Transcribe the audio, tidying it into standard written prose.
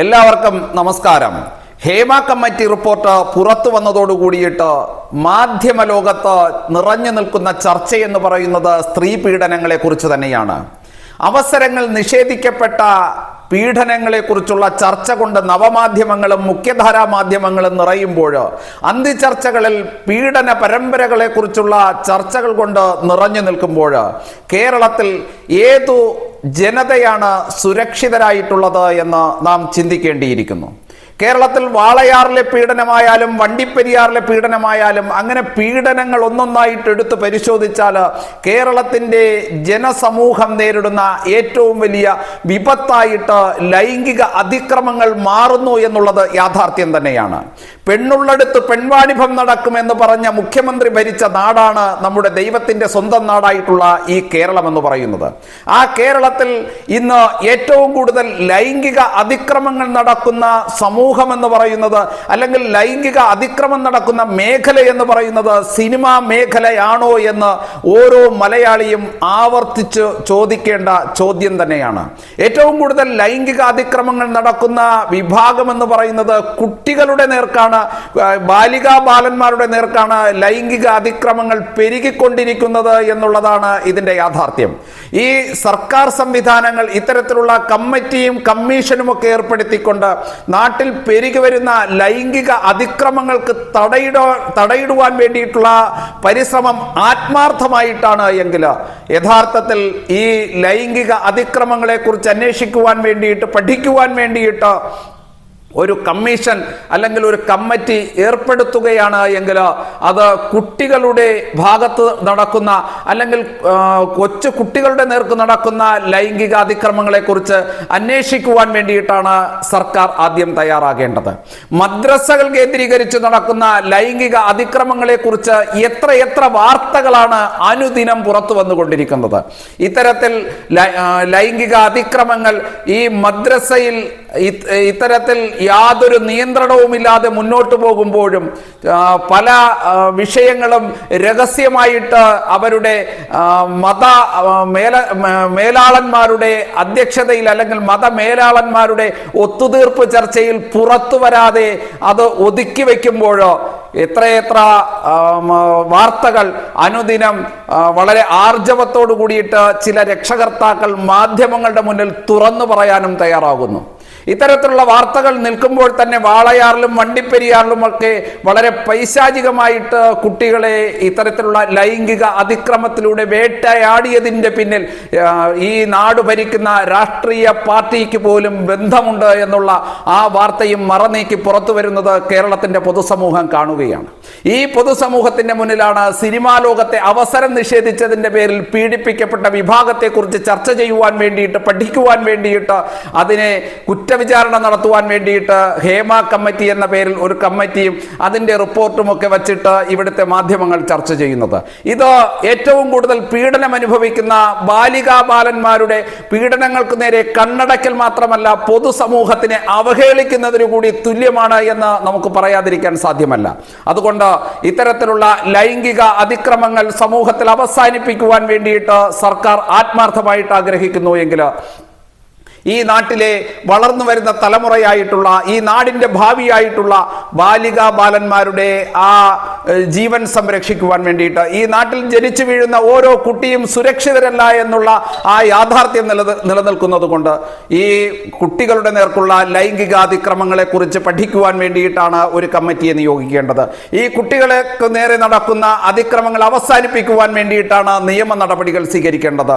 എല്ലാവർക്കും നമസ്കാരം. Hema committee report പുറത്തു വന്നതോടുകൂടിയിട്ട് മാധ്യമ ലോകത്ത് നിറഞ്ഞു നിൽക്കുന്ന ചർച്ചയെന്ന് പറയുന്നത് സ്ത്രീ പീഡനങ്ങളെ കുറിച്ച് തന്നെയാണ്. അവസരങ്ങൾ നിഷേധിക്കപ്പെട്ട പീഡനങ്ങളെക്കുറിച്ചുള്ള ചർച്ച കൊണ്ട് നവമാധ്യമങ്ങളും മുഖ്യധാരാ മാധ്യമങ്ങളും നിറയുമ്പോൾ അന്തിചർച്ചകളിൽ പീഡന പരമ്പരകളെക്കുറിച്ചുള്ള ചർച്ചകൾ കൊണ്ട് നിറഞ്ഞു നിൽക്കുമ്പോൾ കേരളത്തിൽ ഏതു ജനതയാണ് സുരക്ഷിതരായിട്ടുള്ളത് എന്ന് നാം ചിന്തിക്കേണ്ടിയിരിക്കുന്നു. കേരളത്തിൽ വാളയാറിലെ പീഡനമായാലും വണ്ടിപ്പെരിയാറിലെ പീഡനമായാലും അങ്ങനെ പീഡനങ്ങൾ ഒന്നൊന്നായിട്ട് എടുത്ത് പരിശോധിച്ചാൽ കേരളത്തിൻ്റെ ജനസമൂഹം നേരിടുന്ന ഏറ്റവും വലിയ വിപത്തായിട്ട് ലൈംഗിക അതിക്രമങ്ങൾ മാറുന്നു എന്നുള്ളത് യാഥാർത്ഥ്യം തന്നെയാണ്. പെണ്ണുള്ളടുത്ത് പെൺവാണിഭം നടക്കുമെന്ന് പറഞ്ഞ മുഖ്യമന്ത്രി ഭരിച്ച നാടാണ് നമ്മുടെ ദൈവത്തിൻ്റെ സ്വന്തം നാടായിട്ടുള്ള ഈ കേരളം എന്ന് പറയുന്നത്. ആ കേരളത്തിൽ ഇന്ന് ഏറ്റവും കൂടുതൽ ലൈംഗിക അതിക്രമങ്ങൾ നടക്കുന്ന സമൂഹം എന്ന് പറയുന്നത്, അല്ലെങ്കിൽ ലൈംഗിക അതിക്രമം നടക്കുന്ന മേഖല എന്ന് പറയുന്നത് സിനിമാ മേഖലയാണോ എന്ന് ഓരോ മലയാളിയും ആവർത്തിച്ച് ചോദിക്കേണ്ട ചോദ്യം തന്നെയാണ്. ഏറ്റവും കൂടുതൽ ലൈംഗിക അതിക്രമങ്ങൾ നടക്കുന്ന വിഭാഗം എന്ന് പറയുന്നത് കുട്ടികളുടെ നേർക്കാണ്, ബാലികാ ബാലന്മാരുടെ നേർക്കാണ് ലൈംഗിക അതിക്രമങ്ങൾ പെരുകിക്കൊണ്ടിരിക്കുന്നത് എന്നുള്ളതാണ് ഇതിന്റെ യാഥാർത്ഥ്യം. ഈ സർക്കാർ സംവിധാനങ്ങൾ ഇത്തരത്തിലുള്ള കമ്മിറ്റിയും കമ്മീഷനും ഒക്കെ ഏർപ്പെടുത്തിക്കൊണ്ട് നാട്ടിൽ പെരുകി വരുന്ന ലൈംഗിക അതിക്രമങ്ങൾക്ക് തടയിടുവാൻ വേണ്ടിയിട്ടുള്ള പരിശ്രമം ആത്മാർത്ഥമായിട്ടാണ് എങ്കിൽ യഥാർത്ഥത്തിൽ ഈ ലൈംഗിക അതിക്രമങ്ങളെ കുറിച്ച് അന്വേഷിക്കുവാൻ വേണ്ടിയിട്ട്, പഠിക്കുവാൻ വേണ്ടിയിട്ട് ഒരു കമ്മീഷൻ അല്ലെങ്കിൽ ഒരു കമ്മിറ്റി ഏർപ്പെടുത്തുകയാണ് എങ്കിൽ അത് കുട്ടികളുടെ ഭാഗത്ത് നടക്കുന്ന, അല്ലെങ്കിൽ കൊച്ചു കുട്ടികളുടെ നേർക്ക് നടക്കുന്ന ലൈംഗിക അതിക്രമങ്ങളെ കുറിച്ച് അന്വേഷിക്കുവാൻ വേണ്ടിയിട്ടാണ് സർക്കാർ ആദ്യം തയ്യാറാകേണ്ടത്. മദ്രസകൾ കേന്ദ്രീകരിച്ച് നടക്കുന്ന ലൈംഗിക അതിക്രമങ്ങളെ കുറിച്ച് എത്ര വാർത്തകളാണ് അനുദിനം പുറത്തു വന്നുകൊണ്ടിരിക്കുന്നത്. ഇത്തരത്തിൽ ലൈംഗിക അതിക്രമങ്ങൾ ഈ മദ്രസയിൽ ഇത്തരത്തിൽ യാതൊരു നിയന്ത്രണവുമില്ലാതെ മുന്നോട്ട് പോകുമ്പോഴും പല വിഷയങ്ങളും രഹസ്യമായിട്ട് അവരുടെ മേലാളന്മാരുടെ അധ്യക്ഷതയിൽ, അല്ലെങ്കിൽ മേലാളന്മാരുടെ ഒത്തുതീർപ്പ് ചർച്ചയിൽ പുറത്തു വരാതെ അത് ഒതുക്കി വയ്ക്കുമ്പോഴോ എത്രയെത്ര വാർത്തകൾ അനുദിനം വളരെ ആർജവത്തോടു കൂടിയിട്ട് ചില രക്ഷകർത്താക്കൾ മാധ്യമങ്ങളുടെ മുന്നിൽ തുറന്നു പറയാനും തയ്യാറാകുന്നു. ഇത്തരത്തിലുള്ള വാർത്തകൾ നിൽക്കുമ്പോൾ തന്നെ വാളയാറിലും വണ്ടിപ്പെരിയാറിലും ഒക്കെ വളരെ പൈശാചികമായിട്ട് കുട്ടികളെ ഇത്തരത്തിലുള്ള ലൈംഗിക അതിക്രമത്തിലൂടെ വേട്ടയാടിയതിൻ്റെ പിന്നിൽ ഈ നാട് ഭരിക്കുന്ന രാഷ്ട്രീയ പാർട്ടിക്ക് പോലും ബന്ധമുണ്ട് എന്നുള്ള ആ വാർത്തയും മറനീക്കി പുറത്തു വരുന്നത് കേരളത്തിൻ്റെ പൊതുസമൂഹം കാണുകയാണ്. ഈ പൊതുസമൂഹത്തിന്റെ മുന്നിലാണ് സിനിമാ ലോകത്തെ അവസരം നിഷേധിച്ചതിന്റെ പേരിൽ പീഡിപ്പിക്കപ്പെട്ട വിഭാഗത്തെക്കുറിച്ച് ചർച്ച ചെയ്യുവാൻ വേണ്ടിയിട്ട്, പഠിക്കുവാൻ വേണ്ടിയിട്ട്, അതിനെ കുറ്റവിചാരണ നടത്തുവാൻ വേണ്ടിയിട്ട് ഹേമ കമ്മിറ്റി എന്ന പേരിൽ ഒരു കമ്മിറ്റിയും അതിന്റെ റിപ്പോർട്ടും ഒക്കെ വച്ചിട്ട് ഇവിടുത്തെ മാധ്യമങ്ങൾ ചർച്ച ചെയ്യുന്നത്. ഇത് ഏറ്റവും കൂടുതൽ പീഡനം അനുഭവിക്കുന്ന ബാലികാ ബാലന്മാരുടെ പീഡനങ്ങൾക്ക് നേരെ കണ്ണടക്കൽ മാത്രമല്ല, പൊതുസമൂഹത്തിനെ അവഹേളിക്കുന്നതിനു കൂടി തുല്യമാണ് എന്ന് നമുക്ക് പറയാതിരിക്കാൻ സാധ്യമല്ല. അതുകൊണ്ട് ഇത്തരത്തിലുള്ള ലൈംഗിക അതിക്രമങ്ങൾ സമൂഹത്തിൽ അവസാനിപ്പിക്കുവാൻ വേണ്ടിയിട്ട് സർക്കാർ ആത്മാർത്ഥമായിട്ട് ആഗ്രഹിക്കുന്നു എങ്കിൽ ഈ നാട്ടിലെ വളർന്നു വരുന്ന തലമുറയായിട്ടുള്ള, ഈ നാടിൻ്റെ ഭാവിയായിട്ടുള്ള ബാലികാ ബാലന്മാരുടെ ആ ജീവൻ സംരക്ഷിക്കുവാൻ വേണ്ടിയിട്ട്, ഈ നാട്ടിൽ ജനിച്ചു വീഴുന്ന ഓരോ കുട്ടിയും സുരക്ഷിതരല്ല എന്നുള്ള ആ യാഥാർത്ഥ്യം നിലനിൽക്കുന്നത് കൊണ്ട് ഈ കുട്ടികളുടെ നേർക്കുള്ള ലൈംഗികാതിക്രമങ്ങളെ കുറിച്ച് പഠിക്കുവാൻ വേണ്ടിയിട്ടാണ് ഒരു കമ്മിറ്റിയെ നിയോഗിക്കേണ്ടത്. ഈ കുട്ടികൾക്ക് നേരെ നടക്കുന്ന അതിക്രമങ്ങൾ അവസാനിപ്പിക്കുവാൻ വേണ്ടിയിട്ടാണ് നിയമ നടപടികൾ സ്വീകരിക്കേണ്ടത്.